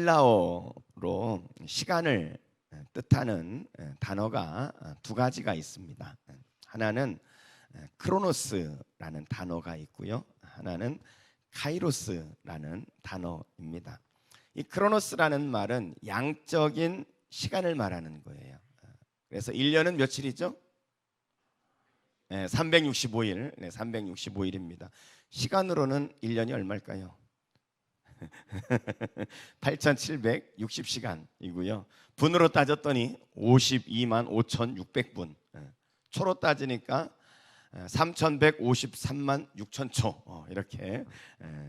헬라어로 시간을 뜻하는 단어가 두 가지가 있습니다. 하나는 크로노스라는 단어가 있고요. 하나는 카이로스라는 단어입니다. 이 크로노스라는 말은 양적인 시간을 말하는 거예요. 그래서 1년은 며칠이죠? 365일. 365일입니다. 시간으로는 1년이 얼마일까요? 8,760시간이고요. 분으로 따졌더니 52만 5,600분. 초로 따지니까 3,153만 6천 초. 이렇게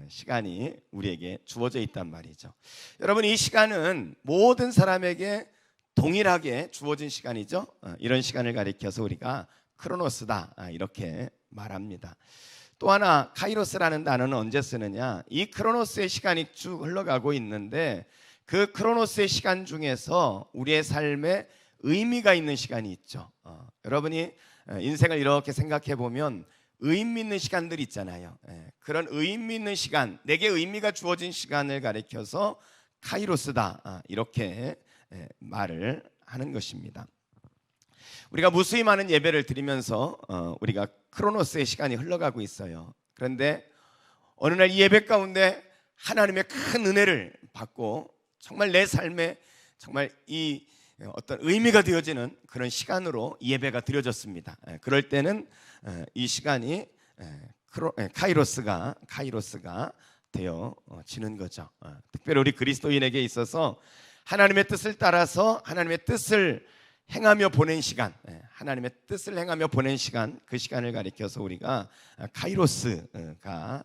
시간이 우리에게 주어져 있단 말이죠. 여러분, 이 시간은 모든 사람에게 동일하게 주어진 시간이죠. 이런 시간을 가리켜서 우리가 크로노스다 이렇게 말합니다. 또 하나 카이로스라는 단어는 언제 쓰느냐? 이 크로노스의 시간이 쭉 흘러가고 있는데 그 크로노스의 시간 중에서 우리의 삶에 의미가 있는 시간이 있죠. 여러분이 인생을 이렇게 생각해 보면 의미 있는 시간들이 있잖아요. 그런 의미 있는 시간, 내게 의미가 주어진 시간을 가리켜서 카이로스다 이렇게 말을 하는 것입니다. 우리가 무수히 많은 예배를 드리면서 우리가 크로노스의 시간이 흘러가고 있어요. 그런데 어느 날 이 예배 가운데 하나님의 큰 은혜를 받고 정말 내 삶에 정말 이 어떤 의미가 되어지는 그런 시간으로 이 예배가 드려졌습니다. 그럴 때는 이 시간이 카이로스가 되어지는 거죠. 특별히 우리 그리스도인에게 있어서 하나님의 뜻을 따라서 하나님의 뜻을 행하며 보낸 시간, 하나님의 뜻을 행하며 보낸 시간, 그 시간을 가리켜서 우리가 카이로스가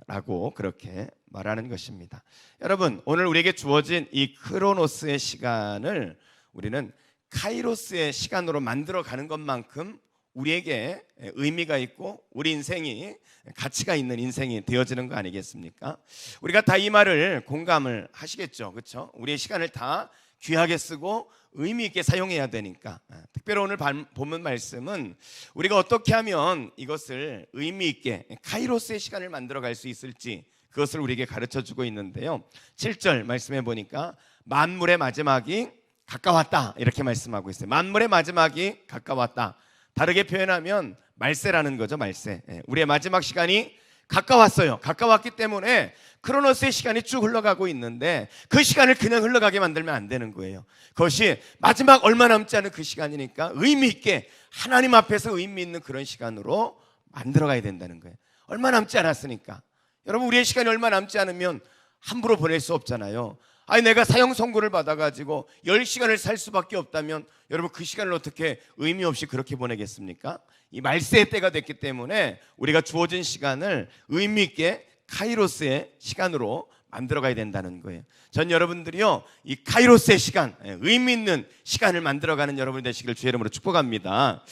라고 그렇게 말하는 것입니다. 여러분, 오늘 우리에게 주어진 이 크로노스의 시간을 우리는 카이로스의 시간으로 만들어가는 것만큼 우리에게 의미가 있고 우리 인생이 가치가 있는 인생이 되어지는 거 아니겠습니까? 우리가 다 이 말을 공감을 하시겠죠, 그렇죠? 우리의 시간을 다 귀하게 쓰고 의미 있게 사용해야 되니까. 특별히 오늘 본문 말씀은 우리가 어떻게 하면 이것을 의미 있게 카이로스의 시간을 만들어갈 수 있을지 그것을 우리에게 가르쳐주고 있는데요. 7절 말씀해 보니까 만물의 마지막이 가까웠다 이렇게 말씀하고 있어요. 만물의 마지막이 가까웠다. 다르게 표현하면 말세라는 거죠. 말세. 우리의 마지막 시간이 가까웠어요. 가까웠기 때문에 크로노스의 시간이 쭉 흘러가고 있는데 그 시간을 그냥 흘러가게 만들면 안 되는 거예요. 그것이 마지막 얼마 남지 않은 그 시간이니까 의미 있게 하나님 앞에서 의미 있는 그런 시간으로 만들어가야 된다는 거예요. 얼마 남지 않았으니까. 여러분, 우리의 시간이 얼마 남지 않으면 함부로 보낼 수 없잖아요. 아니, 내가 사형 선고를 받아가지고 10시간을 살 수밖에 없다면 여러분, 그 시간을 어떻게 의미 없이 그렇게 보내겠습니까? 이 말세의 때가 됐기 때문에 우리가 주어진 시간을 의미 있게 카이로스의 시간으로 만들어가야 된다는 거예요. 전 여러분들이요, 이 카이로스의 시간, 의미 있는 시간을 만들어가는 여러분이 되시기를 주의 이름으로 축복합니다.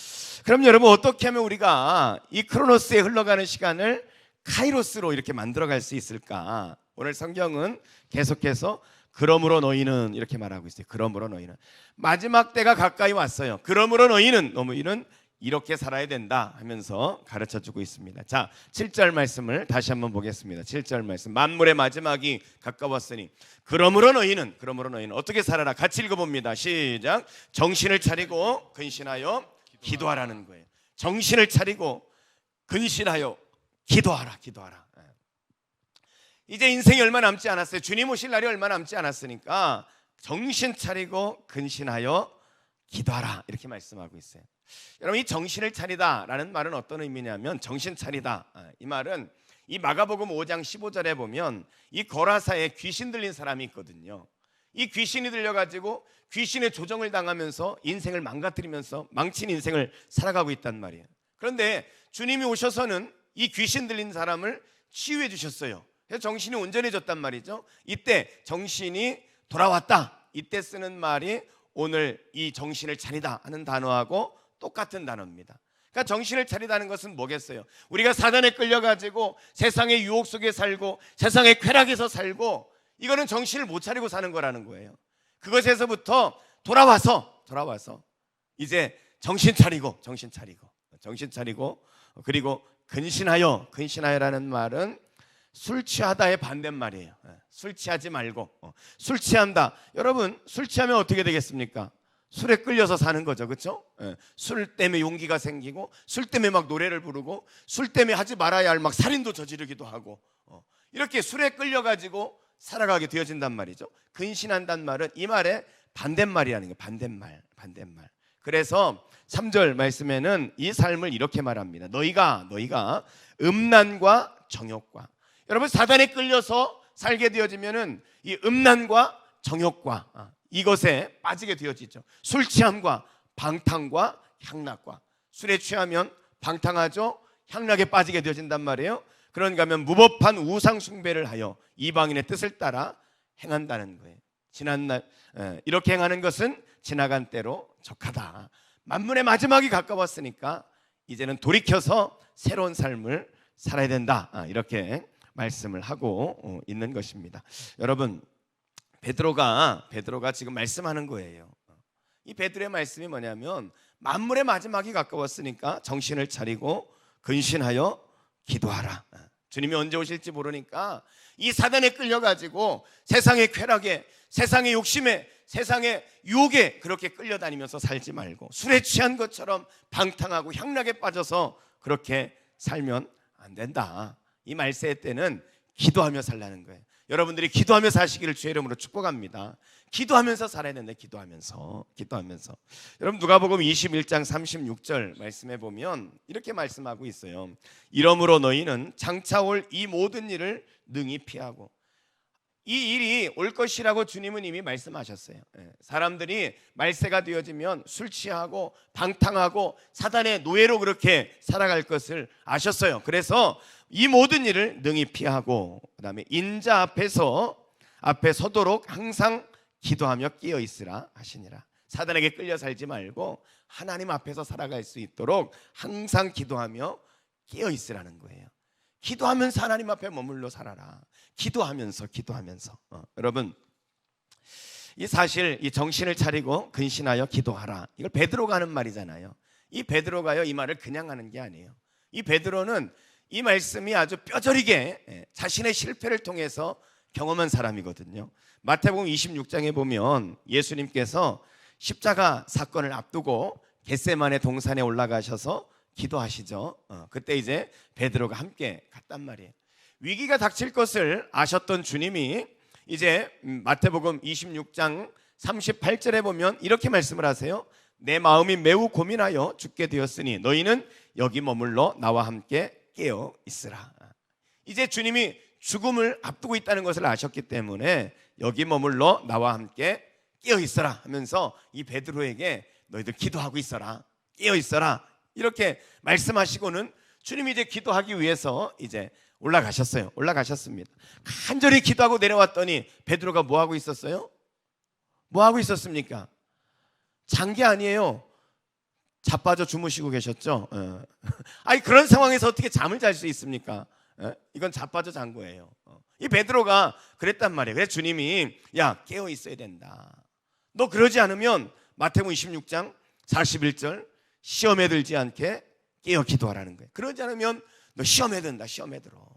그럼 여러분, 어떻게 하면 우리가 이 크로노스에 흘러가는 시간을 카이로스로 이렇게 만들어갈 수 있을까? 오늘 성경은 계속해서 그러므로 너희는 이렇게 말하고 있어요. 그러므로 너희는 마지막 때가 가까이 왔어요. 그러므로 너희는 이렇게 살아야 된다 하면서 가르쳐주고 있습니다. 자, 7절 말씀을 다시 한번 보겠습니다. 7절 말씀, 만물의 마지막이 가까웠으니 그러므로 너희는 어떻게 살아라? 같이 읽어봅니다. 시작. 정신을 차리고 근신하여 기도하라는 거예요. 정신을 차리고 근신하여 기도하라. 이제 인생이 얼마 남지 않았어요. 주님 오실 날이 얼마 남지 않았으니까 정신 차리고 근신하여 기도하라 이렇게 말씀하고 있어요. 여러분, 이 정신을 차리다라는 말은 어떤 의미냐면, 정신 차리다, 이 말은 이 마가복음 5장 15절에 보면 이 거라사에 귀신 들린 사람이 있거든요. 이 귀신이 들려가지고 귀신의 조정을 당하면서 인생을 망가뜨리면서 망친 인생을 살아가고 있단 말이에요. 그런데 주님이 오셔서는 이 귀신 들린 사람을 치유해 주셨어요. 그래서 정신이 온전해졌단 말이죠. 이때 정신이 돌아왔다, 이때 쓰는 말이 오늘 이 정신을 차리다 하는 단어하고 똑같은 단어입니다. 그러니까 정신을 차리다는 것은 뭐겠어요? 우리가 사단에 끌려가지고 세상의 유혹 속에 살고 세상의 쾌락에서 살고, 이거는 정신을 못 차리고 사는 거라는 거예요. 그것에서부터 돌아와서 이제 정신 차리고 그리고 근신하여라는 말은 술 취하다의 반대말이에요. 술 취하지 말고 술 취한다. 여러분 술 취하면 어떻게 되겠습니까? 술에 끌려서 사는 거죠, 그렇죠? 술 때문에 용기가 생기고 술 때문에 막 노래를 부르고 술 때문에 하지 말아야 할 막 살인도 저지르기도 하고 이렇게 술에 끌려가지고 살아가게 되어진단 말이죠. 근신한단 말은 이 말의 반대말이라는 거예요. 반대말. 그래서 3절 말씀에는 이 삶을 이렇게 말합니다. 너희가 음란과 정욕과, 여러분 사단에 끌려서 살게 되어지면은 이 음란과 정욕과 이것에 빠지게 되어지죠. 술 취함과 방탕과 향락과, 술에 취하면 방탕하죠. 향락에 빠지게 되어진단 말이에요. 그런가 하면 무법한 우상 숭배를 하여 이방인의 뜻을 따라 행한다는 거예요. 지난날 이렇게 행하는 것은 지나간 때로 적하다. 만문의 마지막이 가까웠으니까 이제는 돌이켜서 새로운 삶을 살아야 된다. 이렇게 말씀을 하고 있는 것입니다. 여러분, 베드로가 지금 말씀하는 거예요. 이 베드로의 말씀이 뭐냐면 만물의 마지막이 가까웠으니까 정신을 차리고 근신하여 기도하라. 주님이 언제 오실지 모르니까 이 사단에 끌려가지고 세상의 쾌락에, 세상의 욕심에, 세상의 유혹에 그렇게 끌려다니면서 살지 말고 술에 취한 것처럼 방탕하고 향락에 빠져서 그렇게 살면 안 된다. 이 말세의 때는 기도하며 살라는 거예요. 여러분들이 기도하며 사시기를 주의 이름으로 축복합니다. 기도하면서 살아야 된다. 기도하면서. 여러분 누가복음 21장 36절 말씀해 보면 이렇게 말씀하고 있어요. 이러므로 너희는 장차 올 이 모든 일을 능히 피하고, 이 일이 올 것이라고 주님은 이미 말씀하셨어요. 사람들이 말세가 되어지면 술 취하고 방탕하고 사단의 노예로 그렇게 살아갈 것을 아셨어요. 그래서 이 모든 일을 능히 피하고, 그 다음에 인자 앞에 서도록 항상 기도하며 끼어 있으라 하시니라. 사단에게 끌려 살지 말고 하나님 앞에서 살아갈 수 있도록 항상 기도하며 끼어 있으라는 거예요. 기도하면서 하나님 앞에 머물러 살아라. 기도하면서 여러분, 이 사실 이 정신을 차리고 근신하여 기도하라, 이걸 베드로가 하는 말이잖아요. 이 베드로가요 이 말을 그냥 하는 게 아니에요. 이 베드로는 이 말씀이 아주 뼈저리게 자신의 실패를 통해서 경험한 사람이거든요. 마태복음 26장에 보면 예수님께서 십자가 사건을 앞두고 겟세마네 동산에 올라가셔서 기도하시죠. 그때 이제 베드로가 함께 갔단 말이에요. 위기가 닥칠 것을 아셨던 주님이 이제 마태복음 26장 38절에 보면 이렇게 말씀을 하세요. 내 마음이 매우 고민하여 죽게 되었으니 너희는 여기 머물러 나와 함께 깨어 있으라. 이제 주님이 죽음을 앞두고 있다는 것을 아셨기 때문에 여기 머물러 나와 함께 깨어 있어라 하면서 이 베드로에게 너희들 기도하고 있어라, 깨어 있어라, 이렇게 말씀하시고는 주님이 이제 기도하기 위해서 이제 올라가셨습니다. 간절히 기도하고 내려왔더니 베드로가 뭐 하고 있었어요? 뭐 하고 있었습니까? 잔 게 아니에요. 자빠져 주무시고 계셨죠. 아니 그런 상황에서 어떻게 잠을 잘 수 있습니까? 이건 자빠져 잔 거예요. 이 베드로가 그랬단 말이에요. 그래서 주님이 야 깨어 있어야 된다. 너 그러지 않으면 마태복음 26장 41절 시험에 들지 않게 깨어 기도하라는 거예요. 그러지 않으면 너 시험에 든다. 시험에 들어.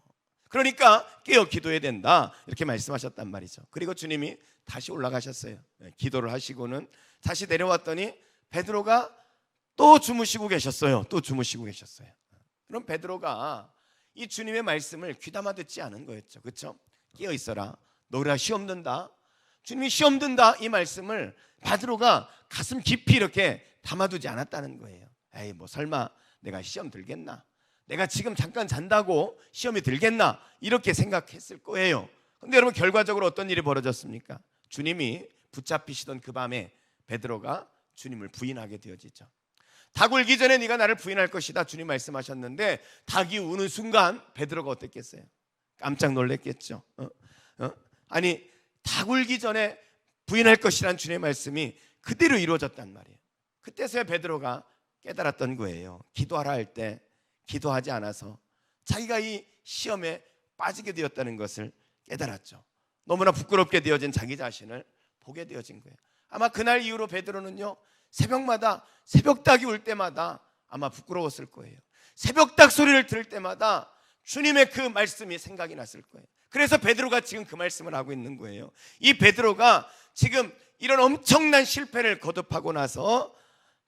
그러니까 깨어 기도해야 된다. 이렇게 말씀하셨단 말이죠. 그리고 주님이 다시 올라가셨어요. 기도를 하시고는 다시 내려왔더니 베드로가 또 주무시고 계셨어요. 그럼 베드로가 이 주님의 말씀을 귀담아 듣지 않은 거였죠. 그렇죠? 깨어 있어라. 너희가 시험 든다. 주님이 시험 든다 이 말씀을 베드로가 가슴 깊이 이렇게 담아두지 않았다는 거예요. 에이 뭐 설마 내가 시험 들겠나? 내가 지금 잠깐 잔다고 시험이 들겠나? 이렇게 생각했을 거예요. 그런데 여러분 결과적으로 어떤 일이 벌어졌습니까? 주님이 붙잡히시던 그 밤에 베드로가 주님을 부인하게 되어지죠. 닭 울기 전에 네가 나를 부인할 것이다 주님 말씀하셨는데 닭이 우는 순간 베드로가 어땠겠어요? 깜짝 놀랐겠죠. 아니 닭 울기 전에 부인할 것이란 주님의 말씀이 그대로 이루어졌단 말이에요. 그때서야 베드로가 깨달았던 거예요. 기도하라 할 때 기도하지 않아서 자기가 이 시험에 빠지게 되었다는 것을 깨달았죠. 너무나 부끄럽게 되어진 자기 자신을 보게 되어진 거예요. 아마 그날 이후로 베드로는요 새벽마다 새벽닭이 울 때마다 아마 부끄러웠을 거예요. 새벽닭 소리를 들을 때마다 주님의 그 말씀이 생각이 났을 거예요. 그래서 베드로가 지금 그 말씀을 하고 있는 거예요. 이 베드로가 지금 이런 엄청난 실패를 거듭하고 나서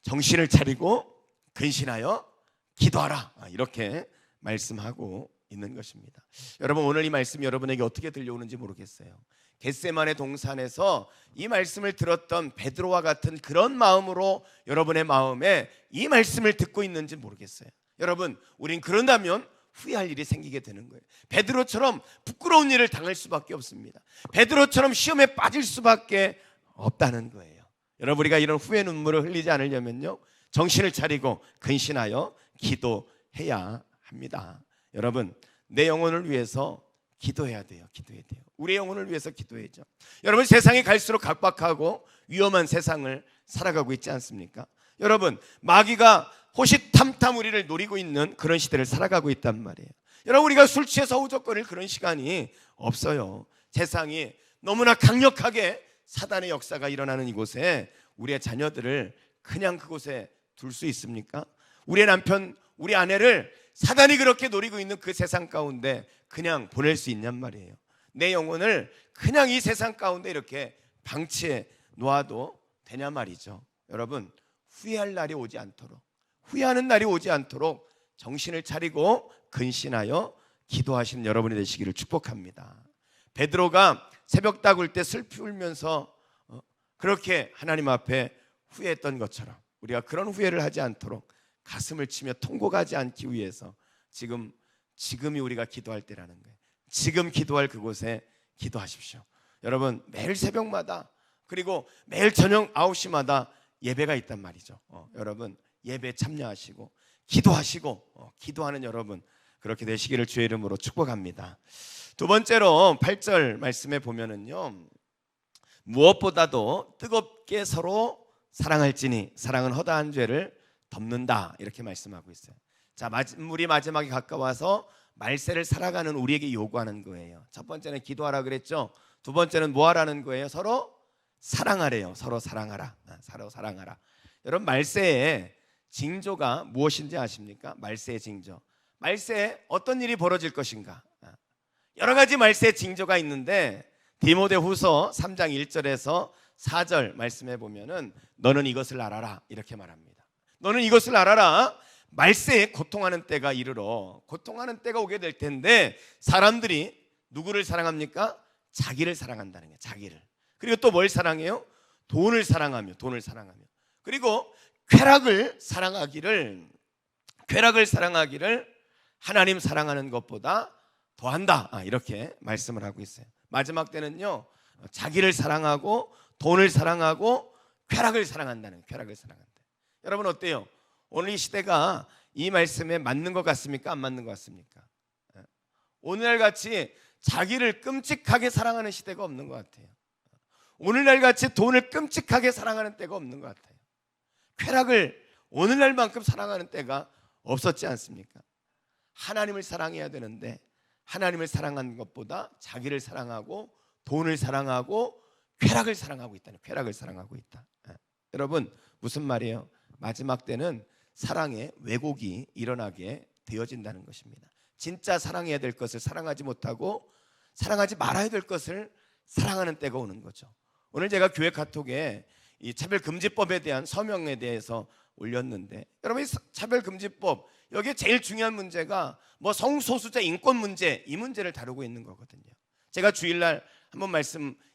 정신을 차리고 근신하여 기도하라, 이렇게 말씀하고 있는 것입니다. 여러분, 오늘 이 말씀이 여러분에게 어떻게 들려오는지 모르겠어요. 겟세마네 동산에서 이 말씀을 들었던 베드로와 같은 그런 마음으로 여러분의 마음에 이 말씀을 듣고 있는지 모르겠어요. 여러분, 우린 그런다면 후회할 일이 생기게 되는 거예요. 베드로처럼 부끄러운 일을 당할 수밖에 없습니다. 베드로처럼 시험에 빠질 수밖에 없다는 거예요. 여러분, 우리가 이런 후회 눈물을 흘리지 않으려면요, 정신을 차리고 근신하여 기도해야 합니다. 여러분, 내 영혼을 위해서 기도해야 돼요. 기도해야 돼요. 우리의 영혼을 위해서 기도해야죠. 여러분, 세상이 갈수록 각박하고 위험한 세상을 살아가고 있지 않습니까? 여러분, 마귀가 호시탐탐 우리를 노리고 있는 그런 시대를 살아가고 있단 말이에요. 여러분, 우리가 술 취해서 허우적거릴 그런 시간이 없어요. 세상이 너무나 강력하게 사단의 역사가 일어나는 이곳에 우리의 자녀들을 그냥 그곳에 둘 수 있습니까? 우리의 남편, 우리 아내를 사단이 그렇게 노리고 있는 그 세상 가운데 그냥 보낼 수 있냔 말이에요. 내 영혼을 그냥 이 세상 가운데 이렇게 방치해 놓아도 되냐 말이죠. 여러분, 후회할 날이 오지 않도록, 후회하는 날이 오지 않도록 정신을 차리고 근신하여 기도하시는 여러분이 되시기를 축복합니다. 베드로가 새벽 다굴 때 슬피 울면서 그렇게 하나님 앞에 후회했던 것처럼 우리가 그런 후회를 하지 않도록 가슴을 치며 통곡하지 않기 위해서 지금이 우리가 기도할 때라는 거예요. 지금 기도할 그곳에 기도하십시오. 여러분, 매일 새벽마다 그리고 매일 저녁 9시마다 예배가 있단 말이죠. 여러분, 예배 참여하시고 기도하시고 기도하는 여러분 그렇게 되시기를 주의 이름으로 축복합니다. 두 번째로 8절 말씀에 보면은요, 무엇보다도 뜨겁게 서로 사랑할지니 사랑은 허다한 죄를 덮는다, 이렇게 말씀하고 있어요. 자, 우리 마지막에 가까워서 말세를 살아가는 우리에게 요구하는 거예요. 첫 번째는 기도하라 그랬죠. 두 번째는 뭐 하라는 거예요? 서로 사랑하래요. 서로 사랑하라. 서로 사랑하라. 여러분, 말세의 징조가 무엇인지 아십니까? 말세의 징조. 말세에 어떤 일이 벌어질 것인가? 여러 가지 말세의 징조가 있는데 디모데후서 3장 1절에서 4절 말씀해 보면은 너는 이것을 알아라, 이렇게 말합니다. 너는 이것을 알아라. 말세에 고통하는 때가 이르러, 고통하는 때가 오게 될 텐데 사람들이 누구를 사랑합니까? 자기를 사랑한다는 거예요. 자기를. 그리고 또 뭘 사랑해요? 돈을 사랑하며 그리고 쾌락을 사랑하기를 하나님 사랑하는 것보다 더한다, 이렇게 말씀을 하고 있어요. 마지막 때는요, 자기를 사랑하고 돈을 사랑하고 쾌락을 사랑한다는, 쾌락을 사랑한다. 여러분, 어때요? 오늘 이 시대가 이 말씀에 맞는 것 같습니까? 안 맞는 것 같습니까? 오늘날 같이 자기를 끔찍하게 사랑하는 시대가 없는 것 같아요. 오늘날 같이 돈을 끔찍하게 사랑하는 때가 없는 것 같아요. 쾌락을 오늘날만큼 사랑하는 때가 없었지 않습니까? 하나님을 사랑해야 되는데 하나님을 사랑하는 것보다 자기를 사랑하고 돈을 사랑하고 쾌락을 사랑하고 있다는, 쾌락을 사랑하고 있다. 여러분, 무슨 말이에요? 마지막 때는 사랑의 왜곡이 일어나게 되어진다는 것입니다. 진짜 사랑해야 될 것을 사랑하지 못하고 사랑하지 말아야 될 것을 사랑하는 때가 오는 거죠. 오늘 제가 교회 카톡에 이 차별금지법에 대한 서명에 대해서 올렸는데, 여러분, 이 차별금지법, 여기에 제일 중요한 문제가 뭐 성소수자 인권 문제, 이 문제를 다루고 있는 거거든요. 제가 주일날 한번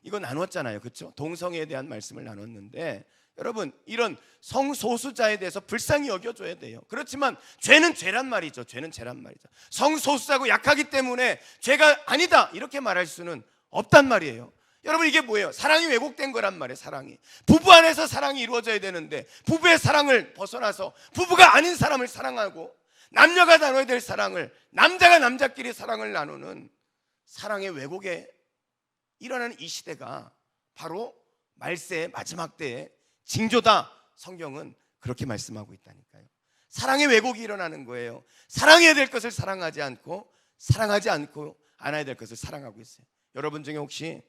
이거 나눴잖아요, 그렇죠? 동성애에 대한 말씀을 나눴는데, 여러분, 이런 성소수자에 대해서 불쌍히 여겨줘야 돼요. 그렇지만 죄는 죄란 말이죠. 죄는 죄란 말이죠. 성소수자고 약하기 때문에 죄가 아니다, 이렇게 말할 수는 없단 말이에요. 여러분, 이게 뭐예요? 사랑이 왜곡된 거란 말이에요. 사랑이, 부부 안에서 사랑이 이루어져야 되는데 부부의 사랑을 벗어나서 부부가 아닌 사람을 사랑하고, 남녀가 나눠야 될 사랑을 남자가 남자끼리 사랑을 나누는 사랑의 왜곡에 일어나는 이 시대가 바로 말세의 마지막 때의 징조다. 성경은 그렇게 말씀하고 있다니까요. 사랑의 왜곡이 일어나는 거예요. 사랑해야 될 것을 사랑하지 않고, 사랑하지 않고 안아야 될 것을 사랑하고 있어요. 여러분 중에 혹시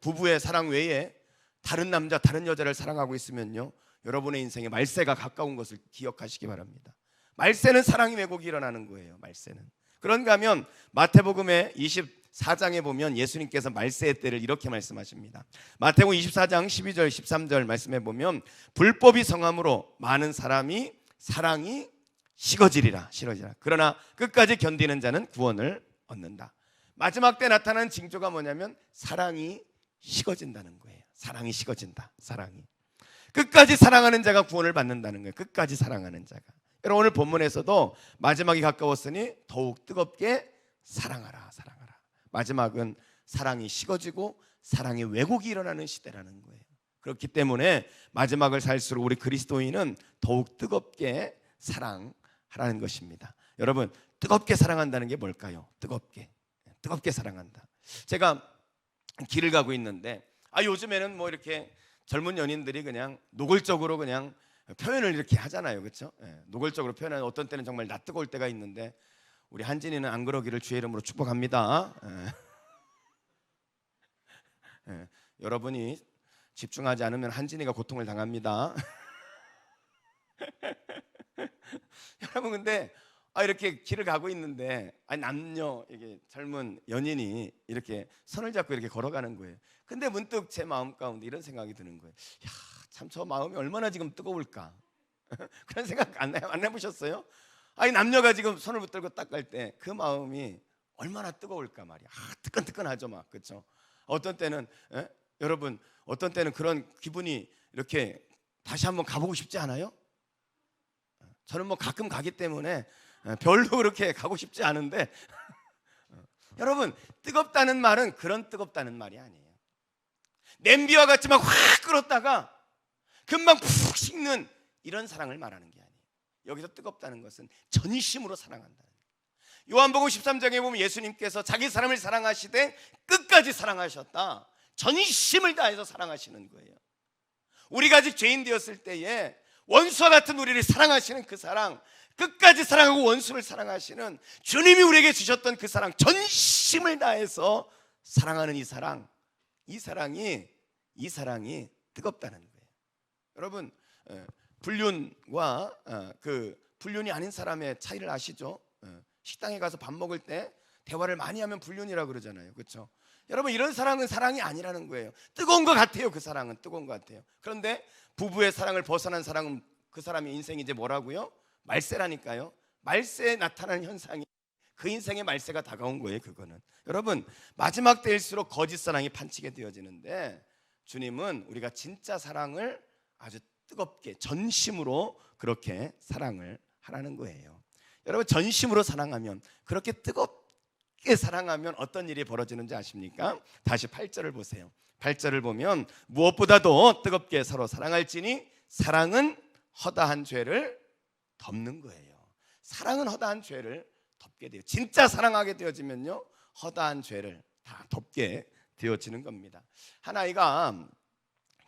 부부의 사랑 외에 다른 남자, 다른 여자를 사랑하고 있으면요, 여러분의 인생에 말세가 가까운 것을 기억하시기 바랍니다. 말세는 사랑의 왜곡이 일어나는 거예요. 말세는 그런가 하면 마태복음의 24장에 보면 예수님께서 말세의 때를 이렇게 말씀하십니다. 마태복음 24장 12절 13절 말씀해 보면 불법이 성함으로 많은 사람이 사랑이 식어지리라. 그러나 끝까지 견디는 자는 구원을 얻는다. 마지막 때 나타나는 징조가 뭐냐면 사랑이 식어진다는 거예요. 사랑이 식어진다. 사랑이 끝까지 사랑하는 자가 구원을 받는다는 거예요. 끝까지 사랑하는 자가. 여러분 오늘 본문에서도 마지막이 가까웠으니 더욱 뜨겁게 사랑하라. 마지막은 사랑이 식어지고 사랑의 왜곡이 일어나는 시대라는 거예요. 그렇기 때문에 마지막을 살수록 우리 그리스도인은 더욱 뜨겁게 사랑하라는 것입니다. 여러분 뜨겁게 사랑한다는 게 뭘까요? 뜨겁게 사랑한다. 제가 길을 가고 있는데 요즘에는 뭐 이렇게 젊은 연인들이 그냥 노골적으로 그냥 표현을 이렇게 하잖아요. 그렇죠? 노골적으로 표현하는, 어떤 때는 정말 낯뜨거울 때가 있는데 우리 한진이는 안 그러기를 주의 이름으로 축복합니다. 여러분이 집중하지 않으면 한진이가 고통을 당합니다. 여러분 근데 이렇게 길을 가고 있는데 남녀 이게 젊은 연인이 이렇게 손을 잡고 이렇게 걸어가는 거예요. 근데 문득 제 마음 가운데 이런 생각이 드는 거예요. 참 저 마음이 얼마나 지금 뜨거울까. 그런 생각 안 해보셨어요? 남녀가 지금 손을 붙들고 딱 갈 때 그 마음이 얼마나 뜨거울까 말이야. 뜨끈뜨끈하죠 막. 그렇죠? 어떤 때는 여러분 어떤 때는 그런 기분이 이렇게 다시 한번 가보고 싶지 않아요? 저는 뭐 가끔 가기 때문에 별로 그렇게 가고 싶지 않은데 여러분 뜨겁다는 말은 그런 뜨겁다는 말이 아니에요. 냄비와 같이 막 확 끓었다가 금방 푹 식는 이런 사랑을 말하는 게 아니에요. 여기서 뜨겁다는 것은 전심으로 사랑한다는 거예요. 요한복음 13장에 보면 예수님께서 자기 사람을 사랑하시되 끝까지 사랑하셨다. 전심을 다해서 사랑하시는 거예요. 우리가 아직 죄인 되었을 때에 원수와 같은 우리를 사랑하시는 그 사랑, 끝까지 사랑하고 원수를 사랑하시는 주님이 우리에게 주셨던 그 사랑, 전심을 다해서 사랑하는 이 사랑이 뜨겁다는 거예요. 여러분 불륜과 그 불륜이 아닌 사람의 차이를 아시죠? 식당에 가서 밥 먹을 때 대화를 많이 하면 불륜이라고 그러잖아요. 그렇죠? 여러분 이런 사랑은 사랑이 아니라는 거예요. 뜨거운 것 같아요. 그 사랑은 뜨거운 것 같아요. 그런데 부부의 사랑을 벗어난 사랑은 그 사람의 인생이 이제 뭐라고요? 말세라니까요. 말세에 나타나는 현상이 그 인생의 말세가 다가온 거예요. 그거는 여러분 마지막 때일수록 거짓 사랑이 판치게 되어지는데 주님은 우리가 진짜 사랑을 아주 뜨겁게 전심으로 그렇게 사랑을 하라는 거예요. 여러분 전심으로 사랑하면, 그렇게 뜨겁게 사랑하면 어떤 일이 벌어지는지 아십니까? 다시 8절을 보세요. 8절을 보면 무엇보다도 뜨겁게 서로 사랑할지니 사랑은 허다한 죄를 덮는 거예요. 사랑은 허다한 죄를 덮게 돼요. 진짜 사랑하게 되어지면요 허다한 죄를 다 덮게 되어지는 겁니다. 한 아이가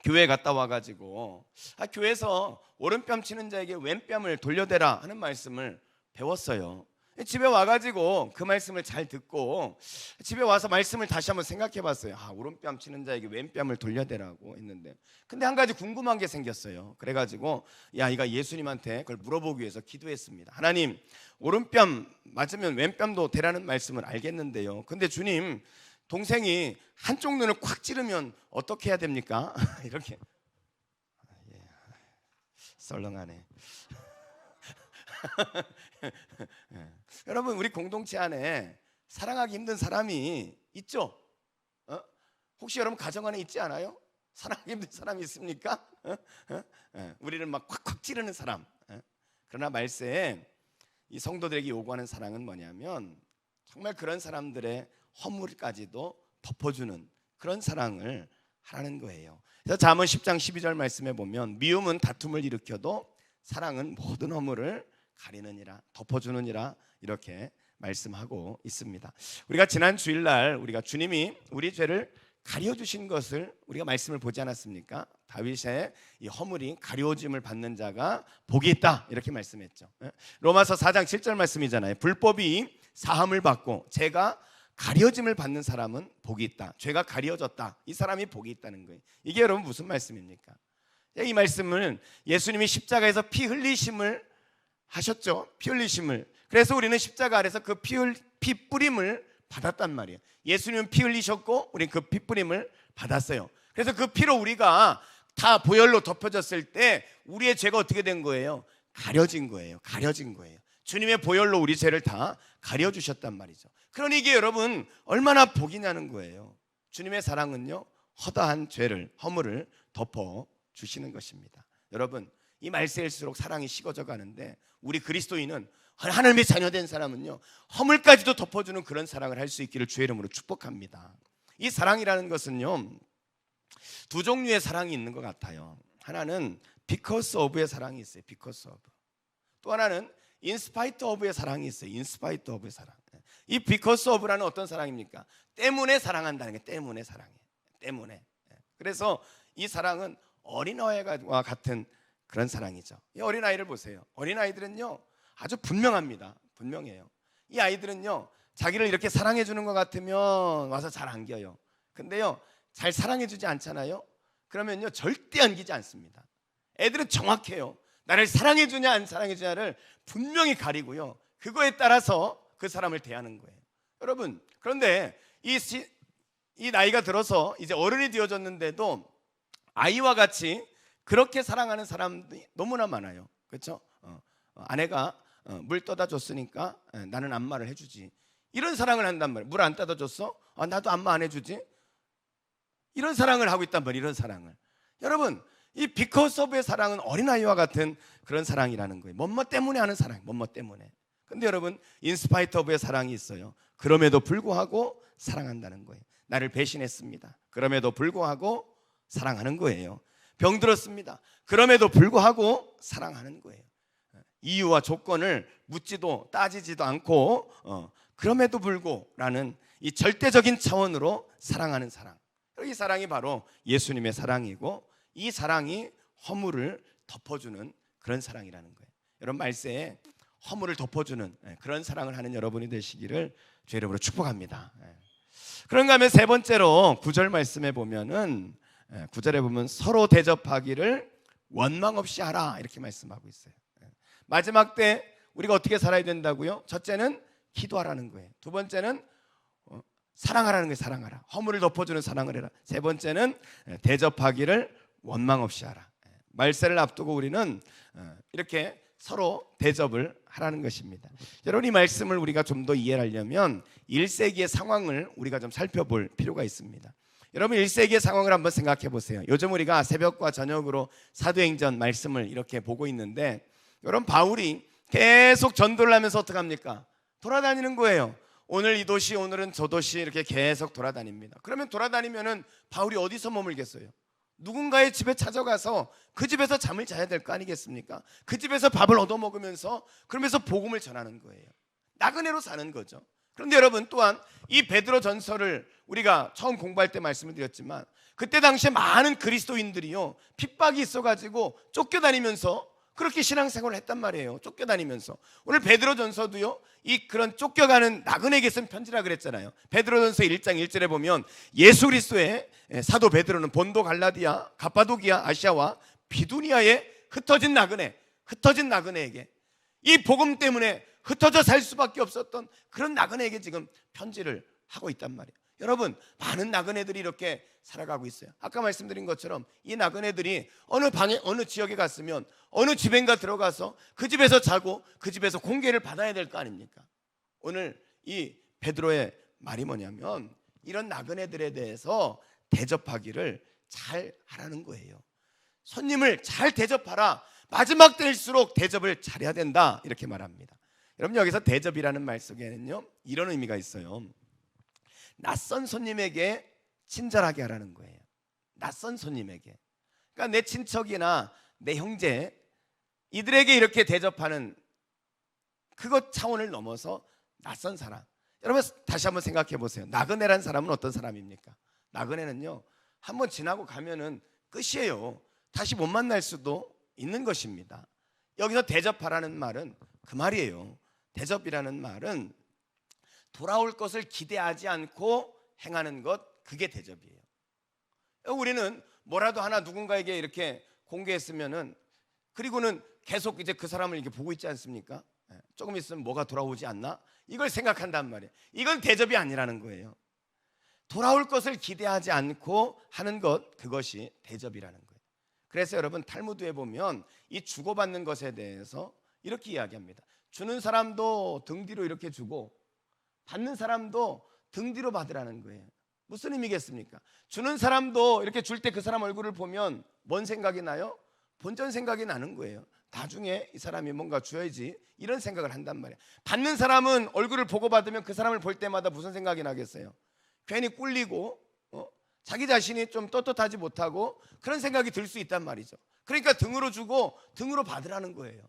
교회에 갔다 와가지고 교회에서 오른뺨 치는 자에게 왼뺨을 돌려대라 하는 말씀을 배웠어요. 집에 와가지고 그 말씀을 잘 듣고 집에 와서 말씀을 다시 한번 생각해 봤어요. 오른뺨 치는 자에게 왼뺨을 돌려대라고 했는데, 근데 한 가지 궁금한 게 생겼어요. 그래가지고 이가 예수님한테 그걸 물어보기 위해서 기도했습니다. 하나님, 오른뺨 맞으면 왼뺨도 대라는 말씀을 알겠는데요, 근데 주님, 동생이 한쪽 눈을 콱 찌르면 어떻게 해야 됩니까? 이렇게. 썰렁하네. 여러분 우리 공동체 안에 사랑하기 힘든 사람이 있죠? 혹시 여러분 가정 안에 있지 않아요? 사랑하기 힘든 사람이 있습니까? 우리를 막 콱콱 찌르는 사람. 그러나 말세에 이 성도들에게 요구하는 사랑은 뭐냐면 정말 그런 사람들의 허물까지도 덮어주는 그런 사랑을 하라는 거예요. 그래서 잠언 10장 12절 말씀에 보면 미움은 다툼을 일으켜도 사랑은 모든 허물을 가리느니라, 덮어주느니라, 이렇게 말씀하고 있습니다. 우리가 지난 주일날 우리가 주님이 우리 죄를 가려주신 것을 우리가 말씀을 보지 않았습니까? 다윗의 이 허물이 가려짐을 받는 자가 복이 있다, 이렇게 말씀했죠. 로마서 4장 7절 말씀이잖아요. 불법이 사함을 받고 죄가 가려짐을 받는 사람은 복이 있다. 죄가 가려졌다, 이 사람이 복이 있다는 거예요. 이게 여러분 무슨 말씀입니까? 이 말씀은 예수님이 십자가에서 피 흘리심을 하셨죠. 피 흘리심을, 그래서 우리는 십자가 아래서 그 피 뿌림을 받았단 말이에요. 예수님은 피 흘리셨고 우리는 그 피 뿌림을 받았어요. 그래서 그 피로 우리가 다 보혈로 덮여졌을 때 우리의 죄가 어떻게 된 거예요? 가려진 거예요. 가려진 거예요. 주님의 보혈로 우리 죄를 다 가려주셨단 말이죠. 그러니 이게 여러분 얼마나 복이냐는 거예요. 주님의 사랑은요, 허다한 죄를, 허물을 덮어주시는 것입니다. 여러분, 이 말세일수록 사랑이 식어져 가는데 우리 그리스도인은, 하나님의 자녀된 사람은요, 허물까지도 덮어주는 그런 사랑을 할 수 있기를 주의 이름으로 축복합니다. 이 사랑이라는 것은요, 두 종류의 사랑이 있는 것 같아요. 하나는 because of의 사랑이 있어요. because of. 또 하나는 in spite of의 사랑이 있어요. in spite of의 사랑. 이 because of라는 어떤 사랑입니까? 때문에 사랑한다는 게, 때문에 사랑해. 때문에. 그래서 이 사랑은 어린아이와 같은 그런 사랑이죠. 이 어린아이를 보세요. 어린아이들은요, 아주 분명합니다. 분명해요. 이 아이들은요, 자기를 이렇게 사랑해 주는 것 같으면 와서 잘 안겨요. 근데요, 잘 사랑해 주지 않잖아요. 그러면요, 절대 안기지 않습니다. 애들은 정확해요. 나를 사랑해 주냐 안 사랑해 주냐를 분명히 가리고요, 그거에 따라서 그 사람을 대하는 거예요. 여러분, 그런데 이 나이가 들어서 이제 어른이 되어졌는데도 아이와 같이 그렇게 사랑하는 사람들이 너무나 많아요. 그렇죠? 아내가 물 떠다 줬으니까 나는 안마를 해주지. 이런 사랑을 한단 말이에요. 물 안 떠다 줬어? 나도 안마 안 해주지. 이런 사랑을 하고 있단 말이에요. 이런 사랑을. 여러분, 이 because of의 사랑은 어린아이와 같은 그런 사랑이라는 거예요. 뭐뭐 때문에 하는 사랑, 뭐뭐 때문에. 근데 여러분, in spite of의 사랑이 있어요. 그럼에도 불구하고 사랑한다는 거예요. 나를 배신했습니다. 그럼에도 불구하고 사랑하는 거예요. 병들었습니다. 그럼에도 불구하고 사랑하는 거예요. 이유와 조건을 묻지도 따지지도 않고 그럼에도 불구라는 이 절대적인 차원으로 사랑하는 사랑. 이 사랑이 바로 예수님의 사랑이고, 이 사랑이 허물을 덮어주는 그런 사랑이라는 거예요. 여러분, 말세에 허물을 덮어주는 그런 사랑을 하는 여러분이 되시기를 주의 이름으로 축복합니다. 그런가 하면 세 번째로 9절 말씀에 보면은, 9절에 보면 서로 대접하기를 원망 없이 하라, 이렇게 말씀하고 있어요. 마지막 때 우리가 어떻게 살아야 된다고요? 첫째는 기도하라는 거예요. 두 번째는 사랑하라는 거예요. 사랑하라. 허물을 덮어주는 사랑을 해라. 세 번째는 대접하기를 원망 없이 하라. 말세를 앞두고 우리는 이렇게 서로 대접을 하라는 것입니다. 여러분, 이 말씀을 우리가 좀 더 이해하려면 1세기의 상황을 우리가 좀 살펴볼 필요가 있습니다. 여러분, 1세기의 상황을 한번 생각해 보세요. 요즘 우리가 새벽과 저녁으로 사도행전 말씀을 이렇게 보고 있는데, 여러분, 바울이 계속 전도를 하면서 어떻게 합니까? 돌아다니는 거예요. 오늘 이 도시, 오늘은 저 도시, 이렇게 계속 돌아다닙니다. 그러면 돌아다니면은 바울이 어디서 머물겠어요? 누군가의 집에 찾아가서 그 집에서 잠을 자야 될 거 아니겠습니까? 그 집에서 밥을 얻어 먹으면서, 그러면서 복음을 전하는 거예요. 나그네로 사는 거죠. 그런데 여러분, 또한 이 베드로 전서를 우리가 처음 공부할 때 말씀을 드렸지만, 그때 당시에 많은 그리스도인들이요, 핍박이 있어가지고 쫓겨다니면서 그렇게 신앙생활을 했단 말이에요. 쫓겨다니면서. 오늘 베드로전서도요, 이 그런 쫓겨가는 나그네에게 쓴 편지라 그랬잖아요. 베드로전서 1장 1절에 보면 예수 그리스도의 사도 베드로는 본도, 갈라디아, 갑바도기아, 아시아와 비두니아에 흩어진 나그네에게, 이 복음 때문에 흩어져 살 수밖에 없었던 그런 나그네에게 지금 편지를 하고 있단 말이에요. 여러분, 많은 나그네들이 이렇게 살아가고 있어요. 아까 말씀드린 것처럼 이 나그네들이 어느 방에, 어느 지역에 갔으면 어느 집인가 들어가서 그 집에서 자고 그 집에서 공개를 받아야 될 거 아닙니까? 오늘 이 베드로의 말이 뭐냐면, 이런 나그네들에 대해서 대접하기를 잘 하라는 거예요. 손님을 잘 대접하라. 마지막 때일수록 대접을 잘해야 된다, 이렇게 말합니다. 여러분, 여기서 대접이라는 말 속에는요, 이런 의미가 있어요. 낯선 손님에게 친절하게 하라는 거예요. 낯선 손님에게. 그러니까 내 친척이나 내 형제, 이들에게 이렇게 대접하는 그것 차원을 넘어서 낯선 사람. 여러분, 다시 한번 생각해 보세요. 나그네란 사람은 어떤 사람입니까? 나그네는요, 한번 지나고 가면은 끝이에요. 다시 못 만날 수도 있는 것입니다. 여기서 대접하라는 말은 그 말이에요. 대접이라는 말은 돌아올 것을 기대하지 않고 행하는 것, 그게 대접이에요. 우리는 뭐라도 하나 누군가에게 이렇게 공개했으면은, 그리고는 계속 이제 그 사람을 이렇게 보고 있지 않습니까? 조금 있으면 뭐가 돌아오지 않나? 이걸 생각한단 말이에요. 이건 대접이 아니라는 거예요. 돌아올 것을 기대하지 않고 하는 것, 그것이 대접이라는 거예요. 그래서 여러분 탈무드에 보면 이 주고받는 것에 대해서 이렇게 이야기합니다. 주는 사람도 등 뒤로 이렇게 주고 받는 사람도 등 뒤로 받으라는 거예요. 무슨 의미겠습니까? 주는 사람도 이렇게 줄 때 그 사람 얼굴을 보면 뭔 생각이 나요? 본전 생각이 나는 거예요. 나중에 이 사람이 뭔가 줘야지 이런 생각을 한단 말이에요. 받는 사람은 얼굴을 보고 받으면 그 사람을 볼 때마다 무슨 생각이 나겠어요? 괜히 꿀리고 자기 자신이 좀 떳떳하지 못하고 그런 생각이 들 수 있단 말이죠. 그러니까 등으로 주고 등으로 받으라는 거예요.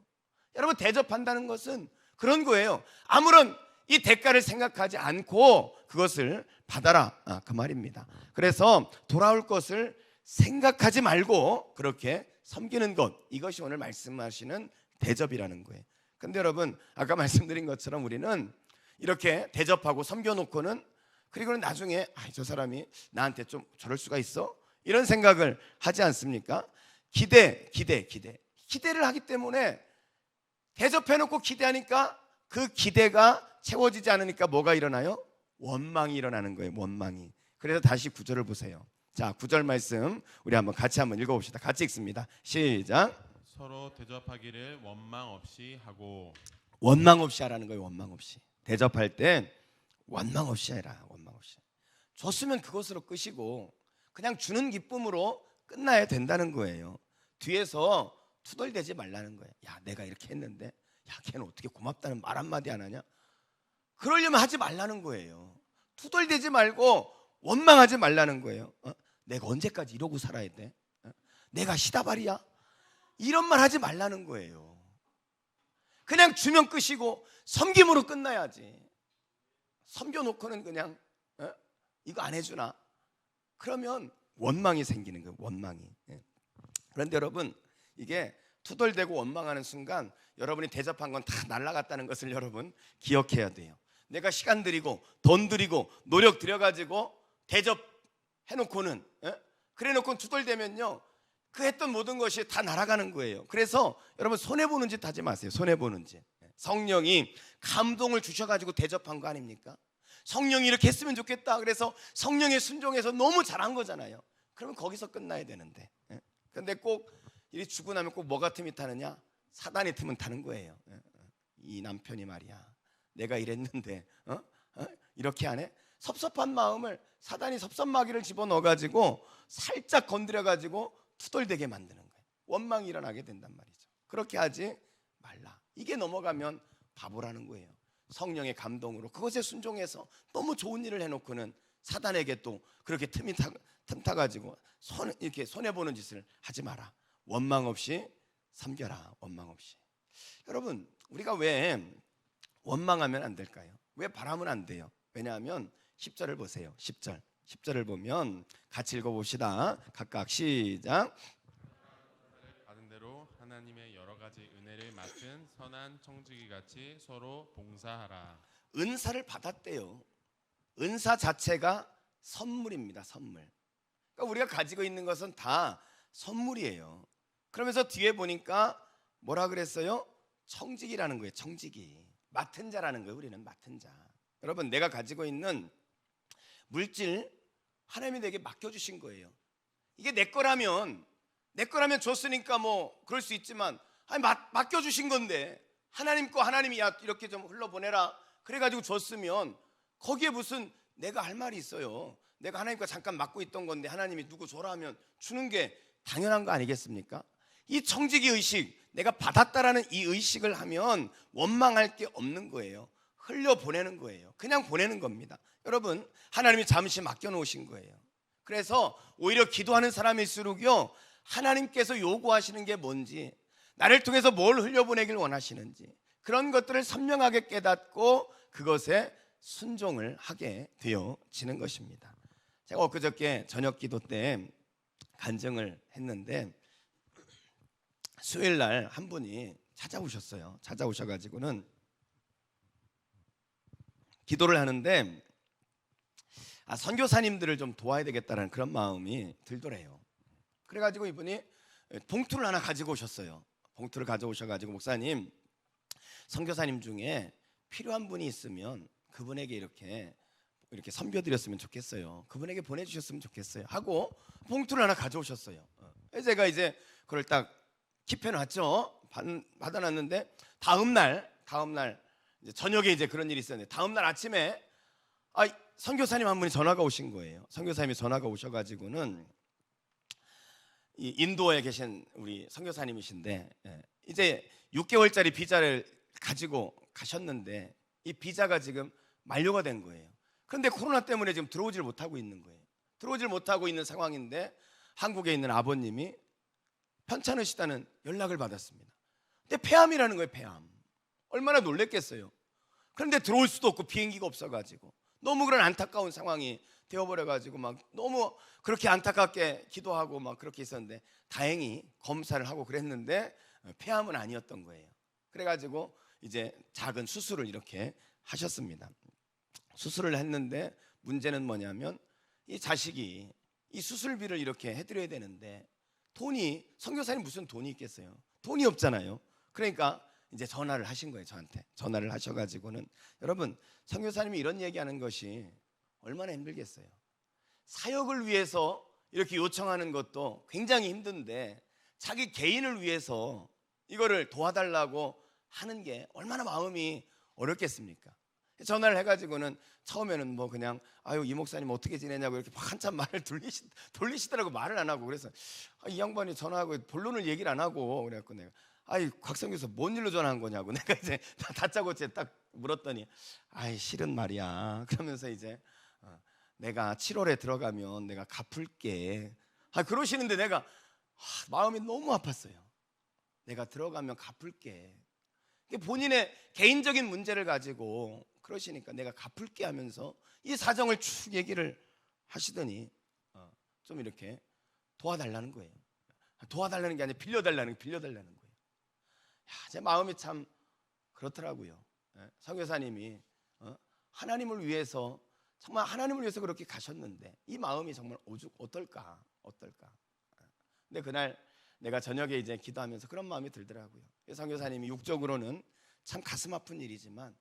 여러분 대접한다는 것은 그런 거예요. 아무런 이 대가를 생각하지 않고 그것을 받아라, 그 말입니다. 그래서 돌아올 것을 생각하지 말고 그렇게 섬기는 것, 이것이 오늘 말씀하시는 대접이라는 거예요. 근데 여러분 아까 말씀드린 것처럼 우리는 이렇게 대접하고 섬겨놓고는 그리고는 나중에 저 사람이 나한테 좀 저럴 수가 있어? 이런 생각을 하지 않습니까? 기대를 하기 때문에 대접해놓고 기대하니까 그 기대가 채워지지 않으니까 뭐가 일어나요? 원망이 일어나는 거예요. 원망이. 그래서 다시 9절을 보세요. 자, 9절 말씀 우리 같이 한번 읽어봅시다. 같이 읽습니다. 시작. 서로 대접하기를 원망 없이 하고. 원망 없이 하라는 거예요. 원망 없이. 대접할 때 원망 없이 해라. 원망 없이. 줬으면 그것으로 끝이고 그냥 주는 기쁨으로 끝나야 된다는 거예요. 뒤에서 투덜대지 말라는 거예요. 야, 내가 이렇게 했는데 야, 걔는 어떻게 고맙다는 말 한마디 안 하냐? 그러려면 하지 말라는 거예요. 투덜대지 말고 원망하지 말라는 거예요. 내가 언제까지 이러고 살아야 돼? 내가 시다발이야? 이런 말 하지 말라는 거예요. 그냥 주면 끝이고 섬김으로 끝나야지. 섬겨놓고는 그냥 이거 안 해주나? 그러면 원망이 생기는 거예요. 원망이. 그런데 여러분 이게 투덜대고 원망하는 순간 여러분이 대접한 건 다 날아갔다는 것을 여러분 기억해야 돼요. 내가 시간 들이고 돈 들이고 노력 들여가지고 대접해놓고는 그래놓고 투덜대면요 그 했던 모든 것이 다 날아가는 거예요. 그래서 여러분 손해보는 짓 하지 마세요. 손해보는 짓. 성령이 감동을 주셔가지고 대접한 거 아닙니까? 성령이 이렇게 했으면 좋겠다 그래서 성령에 순종해서 너무 잘한 거잖아요. 그러면 거기서 끝나야 되는데 근데 꼭 이 주고 나면 꼭 뭐가 틈이 타느냐? 사단의 틈은 타는 거예요. 이 남편이 말이야 내가 이랬는데 이렇게 하네? 섭섭한 마음을 사단이 섭섭마귀를 집어넣어가지고 살짝 건드려가지고 투덜대게 만드는 거예요. 원망이 일어나게 된단 말이죠. 그렇게 하지 말라. 이게 넘어가면 바보라는 거예요. 성령의 감동으로 그것에 순종해서 너무 좋은 일을 해놓고는 사단에게 또 그렇게 틈 타가지고 이렇게 손해보는 짓을 하지 마라. 원망 없이 섬겨라. 원망 없이. 여러분 우리가 왜 원망하면 안 될까요? 왜 바라면 안 돼요? 왜냐하면 10절을 보세요. 10절을 보면 같이 읽어봅시다. 각각 시작. 받은 대로 하나님의 여러 가지 은혜를 맡은 선한 청지기 같이 서로 봉사하라. 은사를 받았대요. 은사 자체가 선물입니다. 선물. 그러니까 우리가 가지고 있는 것은 다 선물이에요. 그러면서 뒤에 보니까 뭐라 그랬어요? 청지기라는 거예요. 청지기. 맡은 자라는 거예요. 우리는 맡은 자. 여러분 내가 가지고 있는 물질 하나님이 내게 맡겨주신 거예요. 이게 내 거라면 줬으니까 뭐 그럴 수 있지만 맡겨주신 건데 하나님 거 하나님이 야 이렇게 좀 흘러보내라 그래가지고 줬으면 거기에 무슨 내가 할 말이 있어요. 내가 하나님과 잠깐 맡고 있던 건데 하나님이 누구 줘라 하면 주는 게 당연한 거 아니겠습니까? 이 청지기 의식, 내가 받았다라는 이 의식을 하면 원망할 게 없는 거예요. 흘려보내는 거예요. 그냥 보내는 겁니다. 여러분 하나님이 잠시 맡겨놓으신 거예요. 그래서 오히려 기도하는 사람일수록요 하나님께서 요구하시는 게 뭔지, 나를 통해서 뭘 흘려보내길 원하시는지 그런 것들을 선명하게 깨닫고 그것에 순종을 하게 되어지는 것입니다. 제가 엊그저께 저녁 기도 때 간증을 했는데 수요일 날 한 분이 찾아오셨어요. 찾아오셔가지고는 기도를 하는데 선교사님들을 좀 도와야 되겠다는 그런 마음이 들더래요. 그래가지고 이분이 봉투를 하나 가지고 오셨어요. 봉투를 가져오셔가지고 목사님 선교사님 중에 필요한 분이 있으면 그분에게 이렇게 섬겨드렸으면 좋겠어요. 그분에게 보내주셨으면 좋겠어요. 하고 봉투를 하나 가져오셨어요. 제가 이제 그걸 딱 킵해놨죠. 받아놨는데 다음 날 이제 저녁에 이제 그런 일이 있었는데 다음 날 아침에 선교사님 한 분이 전화가 오신 거예요. 선교사님이 전화가 오셔가지고는 이 인도에 계신 우리 선교사님이신데 이제 6개월짜리 비자를 가지고 가셨는데 이 비자가 지금 만료가 된 거예요. 그런데 코로나 때문에 지금 들어오질 못하고 있는 거예요. 들어오질 못하고 있는 상황인데 한국에 있는 아버님이 편찮으시다는 연락을 받았습니다. 근데 폐암이라는 거예요. 폐암. 얼마나 놀랬겠어요. 그런데 들어올 수도 없고 비행기가 없어가지고 너무 그런 안타까운 상황이 되어버려가지고 막 너무 그렇게 안타깝게 기도하고 막 그렇게 있었는데 다행히 검사를 하고 그랬는데 폐암은 아니었던 거예요. 그래가지고 이제 작은 수술을 이렇게 하셨습니다. 수술을 했는데 문제는 뭐냐면 이 자식이 이 수술비를 이렇게 해드려야 되는데 선교사님 무슨 돈이 있겠어요? 돈이 없잖아요. 그러니까 이제 전화를 하신 거예요. 저한테 전화를 하셔가지고는 여러분 선교사님이 이런 얘기하는 것이 얼마나 힘들겠어요. 사역을 위해서 이렇게 요청하는 것도 굉장히 힘든데 자기 개인을 위해서 이거를 도와달라고 하는 게 얼마나 마음이 어렵겠습니까? 전화를 해가지고는 처음에는 뭐 그냥 이 목사님 어떻게 지내냐고 이렇게 한참 말을 돌리시더라고. 말을 안 하고. 그래서 이 양반이 전화하고 본론을 얘기를 안 하고 그래갖고 내가 곽성교사 뭔 일로 전화한 거냐고 내가 이제 다짜고짜 딱 물었더니 실은 말이야 그러면서 이제 내가 7월에 들어가면 내가 갚을게 그러시는데 내가 마음이 너무 아팠어요. 내가 들어가면 갚을게. 본인의 개인적인 문제를 가지고 그러시니까 내가 갚을게 하면서 이 사정을 쭉 얘기를 하시더니 좀 이렇게 도와달라는 거예요. 도와달라는 게 아니라 빌려달라는 거예요. 제 마음이 참 그렇더라고요. 선교사님이 하나님을 위해서 정말 하나님을 위해서 그렇게 가셨는데 이 마음이 정말 어떨까. 근데 그날 내가 저녁에 이제 기도하면서 그런 마음이 들더라고요. 선교사님이 육적으로는 참 가슴 아픈 일이지만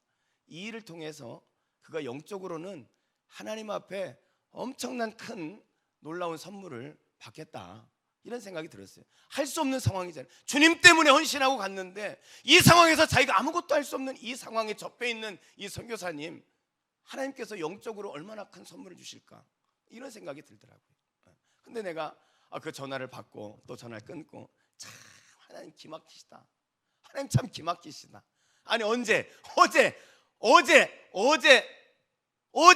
이 일을 통해서 그가 영적으로는 하나님 앞에 엄청난 큰 놀라운 선물을 받겠다 이런 생각이 들었어요. 할 수 없는 상황이잖아요. 주님 때문에 헌신하고 갔는데 이 상황에서 자기가 아무것도 할 수 없는 이 상황에 접해 있는 이 선교사님 하나님께서 영적으로 얼마나 큰 선물을 주실까 이런 생각이 들더라고요. 근데 내가 그 전화를 받고 또 전화를 끊고 참 하나님 기막히시다. 하나님 참 기막히시다. 아니 어제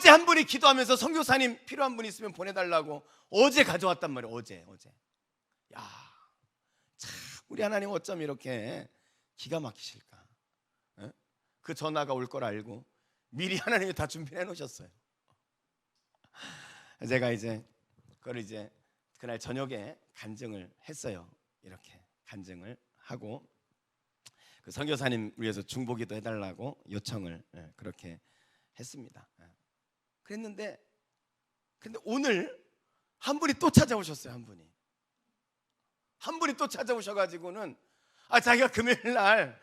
한 분이 기도하면서 선교사님 필요한 분 있으면 보내달라고 어제 가져왔단 말이에요. 어제. 참 우리 하나님 어쩜 이렇게 기가 막히실까? 그 전화가 올 걸 알고 미리 하나님이 다 준비해 놓으셨어요. 제가 이제 그걸 그날 저녁에 간증을 했어요. 이렇게 간증을 하고 그 선교사님 위해서 중보기도 해달라고 요청을 그렇게 했습니다. 그랬는데 근데 오늘 한 분이 또 찾아오셨어요. 한 분이 또 찾아오셔가지고는 자기가 금요일날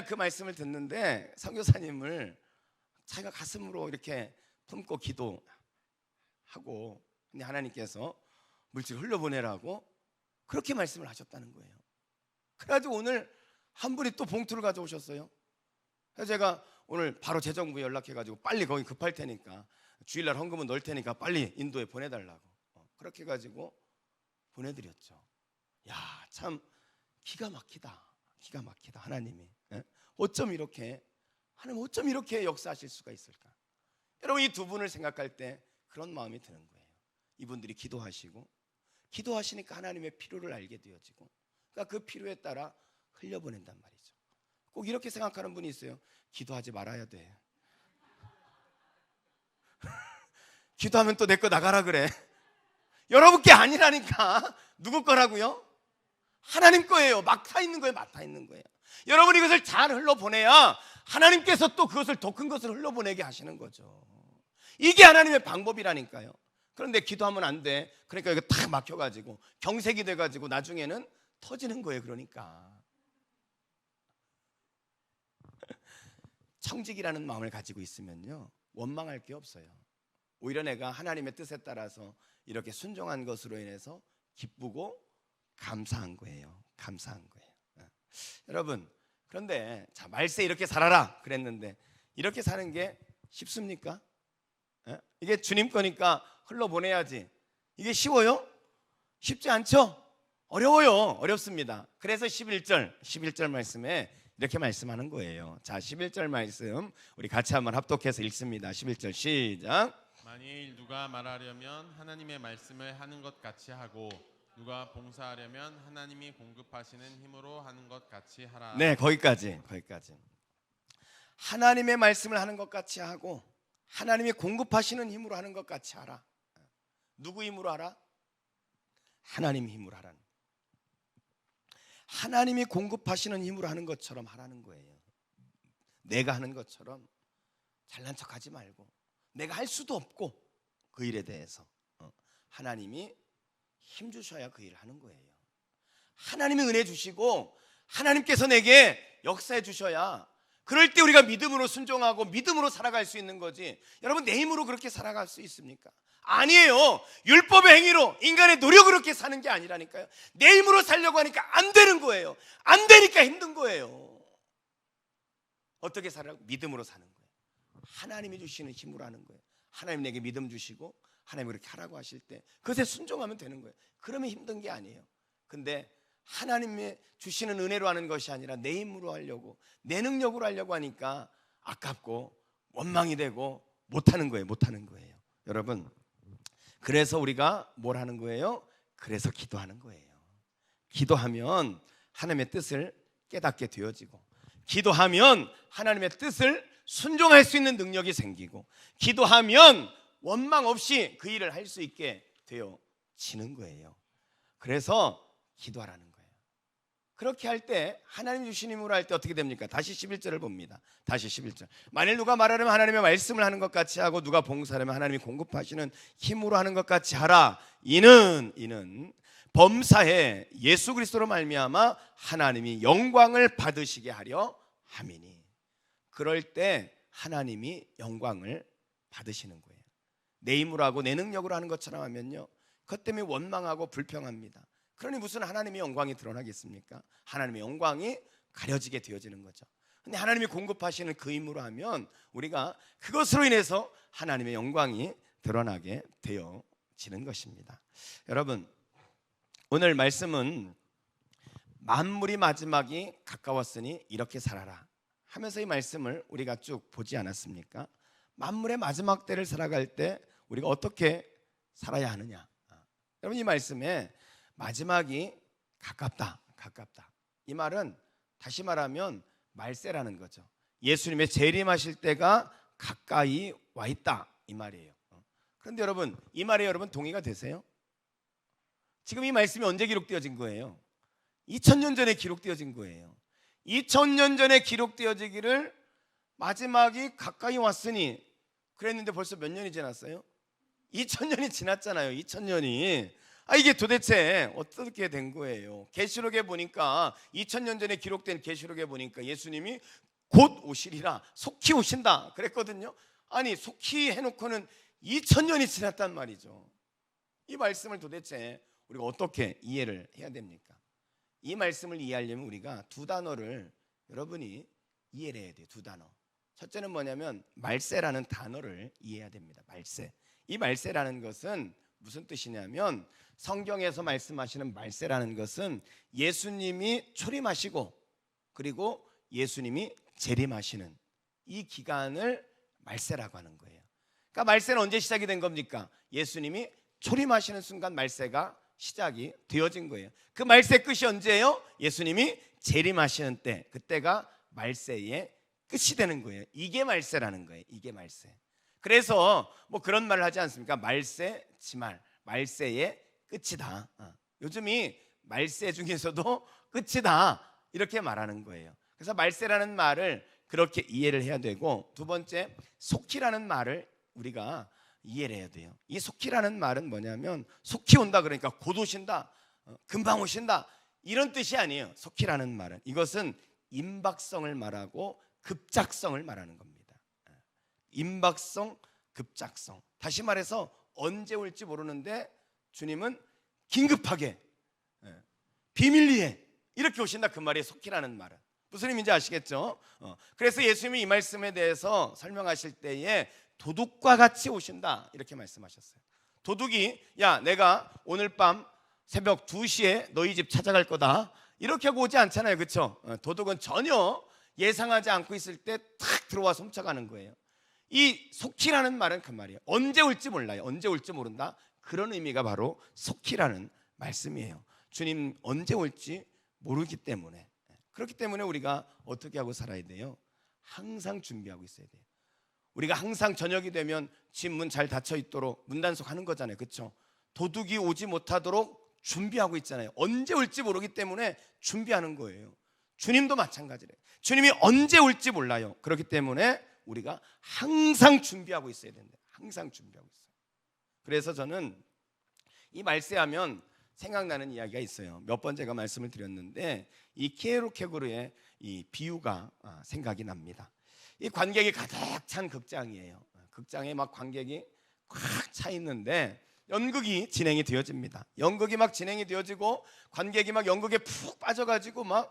그 말씀을 듣는데 선교사님을 자기가 가슴으로 이렇게 품고 기도하고 근데 하나님께서 물질 흘려보내라고 그렇게 말씀을 하셨다는 거예요. 그래가지고 오늘 한 분이 또 봉투를 가져오셨어요. 그래서 제가 오늘 바로 재정부에 연락해가지고 빨리 거기 급할 테니까 주일날 헌금은 넣을 테니까 빨리 인도에 보내달라고 그렇게 해가지고 보내드렸죠. 참 기가 막히다 하나님이. 하나님 어쩜 이렇게 역사하실 수가 있을까? 여러분 이 두 분을 생각할 때 그런 마음이 드는 거예요. 이분들이 기도하시니까 하나님의 필요를 알게 되어지고 그러니까 그 필요에 따라 흘려보낸단 말이죠. 꼭 이렇게 생각하는 분이 있어요. 기도하지 말아야 돼. 기도하면 또 내 거 나가라 그래. 여러분 게 아니라니까. 누구 거라고요? 하나님 거예요. 막타 있는 거예요. 여러분이 이것을 잘 흘러보내야 하나님께서 또 그것을 더 큰 것을 흘러보내게 하시는 거죠. 이게 하나님의 방법이라니까요. 그런데 기도하면 안 돼. 그러니까 이거 탁 막혀가지고 경색이 돼가지고 나중에는 터지는 거예요. 그러니까 청직이라는 마음을 가지고 있으면요, 원망할 게 없어요. 오히려 내가 하나님의 뜻에 따라서 이렇게 순종한 것으로 인해서 기쁘고 감사한 거예요. 감사한 거예요. 여러분, 그런데 자, 말세 이렇게 살아라 그랬는데 이렇게 사는 게 쉽습니까? 이게 주님 거니까 흘러보내야지. 이게 쉬워요? 쉽지 않죠? 어려워요. 어렵습니다. 그래서 11절 말씀에 이렇게 말씀하는 거예요. 자, 11절 말씀 우리 같이 한번 합독해서 읽습니다. 11절 시작. 만일 누가 말하려면 하나님의 말씀을 하는 것 같이 하고 누가 봉사하려면 하나님이 공급하시는 힘으로 하는 것 같이 하라. 네, 거기까지. 하나님의 말씀을 하는 것 같이 하고 하나님이 공급하시는 힘으로 하는 것 같이 하라. 누구 힘으로 하라? 하나님 힘으로 하라는. 하나님이 공급하시는 힘으로 하는 것처럼 하라는 거예요. 내가 하는 것처럼 잘난 척하지 말고, 내가 할 수도 없고 그 일에 대해서 하나님이 힘 주셔야 그 일을 하는 거예요. 하나님이 은혜 주시고 하나님께서 내게 역사해 주셔야, 그럴 때 우리가 믿음으로 순종하고 믿음으로 살아갈 수 있는 거지. 여러분, 내 힘으로 그렇게 살아갈 수 있습니까? 아니에요. 율법의 행위로 인간의 노력으로 그렇게 사는 게 아니라니까요. 내 힘으로 살려고 하니까 안 되는 거예요. 안 되니까 힘든 거예요. 어떻게 살라고? 믿음으로 사는 거예요. 하나님이 주시는 힘으로 하는 거예요. 하나님 내게 믿음 주시고 하나님이 그렇게 하라고 하실 때 그것에 순종하면 되는 거예요. 그러면 힘든 게 아니에요. 근데 하나님이 주시는 은혜로 하는 것이 아니라 내 힘으로 하려고, 내 능력으로 하려고 하니까 아깝고 원망이 되고 못하는 거예요. 여러분, 그래서 우리가 뭘 하는 거예요? 그래서 기도하는 거예요. 기도하면 하나님의 뜻을 깨닫게 되어지고, 기도하면 하나님의 뜻을 순종할 수 있는 능력이 생기고, 기도하면 원망 없이 그 일을 할 수 있게 되어지는 거예요. 그래서 기도하라는 거예요. 그렇게 할 때, 하나님 주신 힘으로 할 때 어떻게 됩니까? 다시 11절을 봅니다. 다시 11절. 만일 누가 말하려면 하나님의 말씀을 하는 것 같이 하고 누가 봉사하려면 하나님이 공급하시는 힘으로 하는 것 같이 하라. 이는 범사에 예수 그리스도로 말미암아 하나님이 영광을 받으시게 하려 함이니. 그럴 때 하나님이 영광을 받으시는 거예요. 내 힘으로 하고 내 능력으로 하는 것처럼 하면요, 그것 때문에 원망하고 불평합니다. 그러니 무슨 하나님의 영광이 드러나겠습니까? 하나님의 영광이 가려지게 되어지는 거죠. 근데 하나님이 공급하시는 그 힘으로 하면 우리가 그것으로 인해서 하나님의 영광이 드러나게 되어지는 것입니다. 여러분, 오늘 말씀은 만물이 마지막이 가까웠으니 이렇게 살아라 하면서 이 말씀을 우리가 쭉 보지 않았습니까? 만물의 마지막 때를 살아갈 때 우리가 어떻게 살아야 하느냐. 여러분, 이 말씀에 마지막이 가깝다. 이 말은 다시 말하면 말세라는 거죠. 예수님의 재림하실 때가 가까이 와 있다, 이 말이에요. 그런데 여러분, 이 말에 여러분 동의가 되세요? 지금 이 말씀이 언제 기록되어진 거예요? 2000년 전에 기록되어진 거예요. 2000년 전에 기록되어지기를 마지막이 가까이 왔으니 그랬는데 벌써 몇 년이 지났어요? 2000년이 지났잖아요. 2000년이. 이게 도대체 어떻게 된 거예요? 계시록에 보니까 2000년 전에 기록된 계시록에 보니까 예수님이 곧 오시리라, 속히 오신다 그랬거든요. 아니, 속히 해놓고는 2000년이 지났단 말이죠. 이 말씀을 도대체 우리가 어떻게 이해를 해야 됩니까? 이 말씀을 이해하려면 우리가 두 단어를 여러분이 이해를 해야 돼요. 두 단어. 첫째는 뭐냐면 말세라는 단어를 이해해야 됩니다. 말세. 이 말세라는 것은 무슨 뜻이냐면, 성경에서 말씀하시는 말세라는 것은 예수님이 초림하시고 그리고 예수님이 재림하시는 이 기간을 말세라고 하는 거예요. 그러니까 말세는 언제 시작이 된 겁니까? 예수님이 초림하시는 순간 말세가 시작이 되어진 거예요. 그 말세 끝이 언제예요? 예수님이 재림하시는 때, 그때가 말세의 끝이 되는 거예요. 이게 말세라는 거예요. 이게 말세. 그래서 뭐 그런 말을 하지 않습니까? 말세 지말, 말세의 끝이다. 요즘이 말세 중에서도 끝이다 이렇게 말하는 거예요. 그래서 말세라는 말을 그렇게 이해를 해야 되고, 두 번째, 속히라는 말을 우리가 이해를 해야 돼요. 이 속히라는 말은 뭐냐면, 속히 온다 그러니까 곧 오신다, 금방 오신다, 이런 뜻이 아니에요. 속히라는 말은 이것은 임박성을 말하고 급작성을 말하는 겁니다. 임박성, 급작성. 다시 말해서 언제 올지 모르는데 주님은 긴급하게, 비밀리에 이렇게 오신다, 그 말이 속히라는 말은 무슨 의미인지 아시겠죠? 그래서 예수님이 이 말씀에 대해서 설명하실 때에 도둑과 같이 오신다 이렇게 말씀하셨어요. 도둑이 야 내가 오늘 밤 새벽 2시에 너희 집 찾아갈 거다 이렇게 하고 오지 않잖아요, 그렇죠? 도둑은 전혀 예상하지 않고 있을 때 탁 들어와서 훔쳐가는 거예요. 이 속히라는 말은 그 말이에요. 언제 올지 몰라요. 언제 올지 모른다. 그런 의미가 바로 속히라는 말씀이에요. 주님 언제 올지 모르기 때문에, 그렇기 때문에 우리가 어떻게 하고 살아야 돼요? 항상 준비하고 있어야 돼요. 우리가 항상 저녁이 되면 집 문 잘 닫혀 있도록 문단속하는 거잖아요, 그렇죠? 도둑이 오지 못하도록 준비하고 있잖아요. 언제 올지 모르기 때문에 준비하는 거예요. 주님도 마찬가지래요. 주님이 언제 올지 몰라요. 그렇기 때문에 우리가 항상 준비하고 있어야 된다. 항상 준비하고 있어요. 그래서 저는 이 말세하면 생각나는 이야기가 있어요. 몇 번 제가 말씀을 드렸는데 이 키에로케고르의 이 비유가 생각이 납니다. 이 관객이 가득 찬 극장이에요. 극장에 막 관객이 꽉 차 있는데 연극이 진행이 되어집니다. 연극이 막 진행이 되어지고 관객이 막 연극에 푹 빠져가지고 막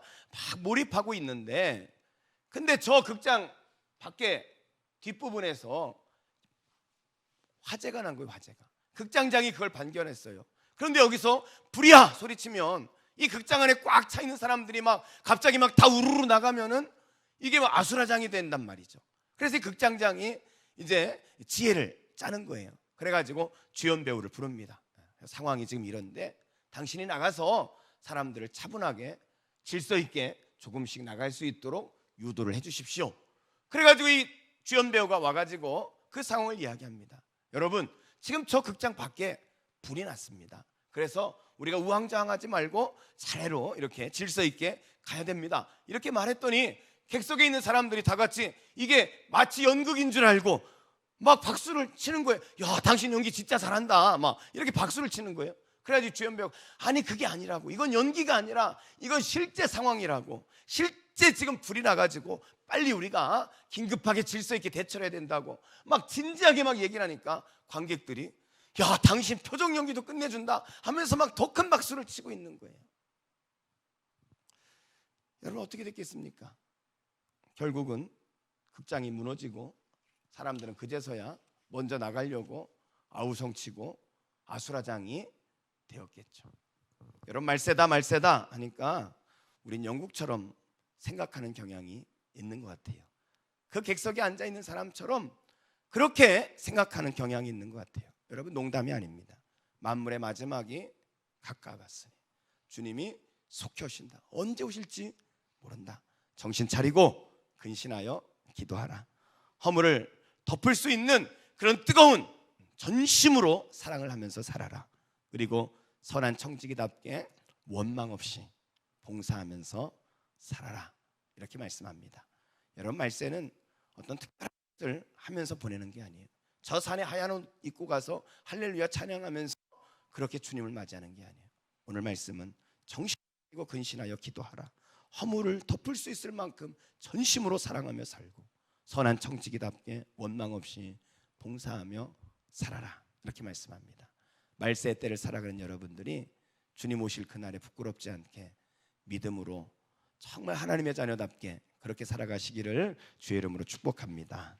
몰입하고 있는데, 근데 저 극장 밖에 뒷부분에서 화재가 난 거예요. 화재가. 극장장이 그걸 발견했어요. 그런데 여기서 불이야 소리치면 이 극장 안에 꽉 차 있는 사람들이 막 갑자기 막 다 우르르 나가면은 이게 막 아수라장이 된단 말이죠. 그래서 이 극장장이 이제 지혜를 짜는 거예요. 그래가지고 주연 배우를 부릅니다. 상황이 지금 이런데 당신이 나가서 사람들을 차분하게 질서 있게 조금씩 나갈 수 있도록 유도를 해주십시오. 그래가지고 이 주연 배우가 와가지고 그 상황을 이야기합니다. 여러분 지금 저 극장 밖에 불이 났습니다. 그래서 우리가 우왕좌왕하지 말고 차례로 이렇게 질서 있게 가야 됩니다. 이렇게 말했더니 객석에 있는 사람들이 다 같이 이게 마치 연극인 줄 알고 막 박수를 치는 거예요. 야 당신 연기 진짜 잘한다 막 이렇게 박수를 치는 거예요. 그래가지고 주연 배우 아니 그게 아니라고, 이건 연기가 아니라 이건 실제 상황이라고, 실제 지금 불이 나가지고 빨리 우리가 긴급하게 질서 있게 대처를 해야 된다고 막 진지하게 막 얘기를 하니까 관객들이 야 당신 표정 연기도 끝내준다 하면서 막 더 큰 박수를 치고 있는 거예요. 여러분 어떻게 됐겠습니까? 결국은 극장이 무너지고 사람들은 그제서야 먼저 나가려고 아우성치고 아수라장이 되었겠죠. 여러분 말세다 말세다 하니까 우린 영국처럼 생각하는 경향이 있는 것 같아요. 그 객석에 앉아있는 사람처럼 그렇게 생각하는 경향이 있는 것 같아요. 여러분 농담이 아닙니다. 만물의 마지막이 가까웠으니 주님이 속히 오신다. 언제 오실지 모른다. 정신 차리고 근신하여 기도하라. 허물을 덮을 수 있는 그런 뜨거운 전심으로 사랑을 하면서 살아라. 그리고 선한 청지기답게 원망 없이 봉사하면서 살아라. 이렇게 말씀합니다. 여러분 말세는 어떤 특별한 것을 하면서 보내는 게 아니에요. 저 산에 하얀 옷 입고 가서 할렐루야 찬양하면서 그렇게 주님을 맞이하는 게 아니에요. 오늘 말씀은 정신 차리고 근신하여 기도하라. 허물을 덮을 수 있을 만큼 전심으로 사랑하며 살고 선한 청지기답게 원망 없이 봉사하며 살아라. 이렇게 말씀합니다. 말세의 때를 살아가는 여러분들이 주님 오실 그날에 부끄럽지 않게 믿음으로 정말 하나님의 자녀답게 그렇게 살아가시기를 주의 이름으로 축복합니다.